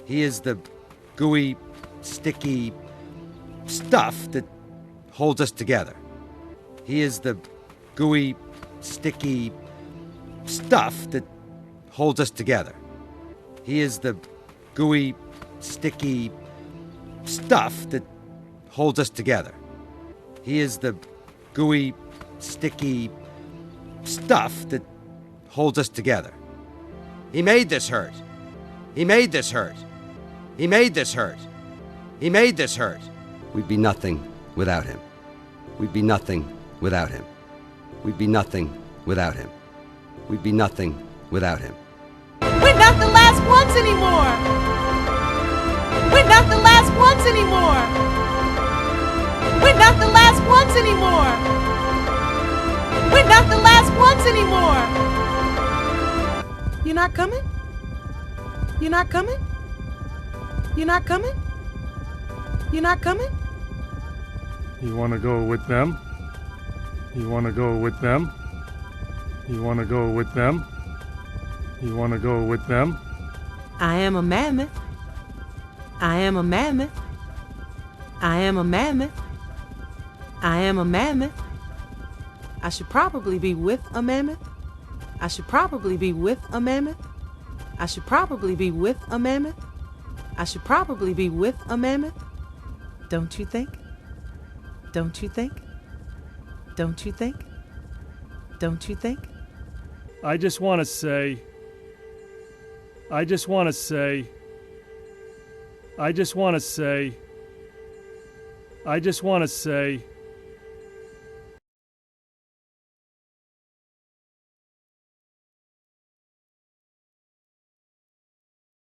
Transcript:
He is the gooey, sticky stuff that holds us together. He is the gooey, sticky stuff that holds us together. He is the gooey, sticky stuff that holds us together. He is the gooey, sticky stuff that holds us together. He made this hurt. He made this hurt. He made this hurt. He made this hurt. We'd be nothing without him. We'd be nothing without him. We'd be nothing without him. We'd be nothing without him. We're not the last ones anymore. We're not the last ones anymore. We're not the last ones anymore. We're not the last ones anymore. You're not coming? You're not coming? You're not coming? You're not coming? You want to go with them? You want to go with them? You want to go with them? You want to go with them? I am a mammoth. I am a mammoth. I am a mammoth. I am a mammoth. I should probably be with a mammoth. I should probably be with a mammoth. I should probably be with a mammoth. I should probably be with a mammoth. Don't you think? Don't you think? Don't you think? Don't you think? I just want to say, I just want to say, I just want to say, I just want to say,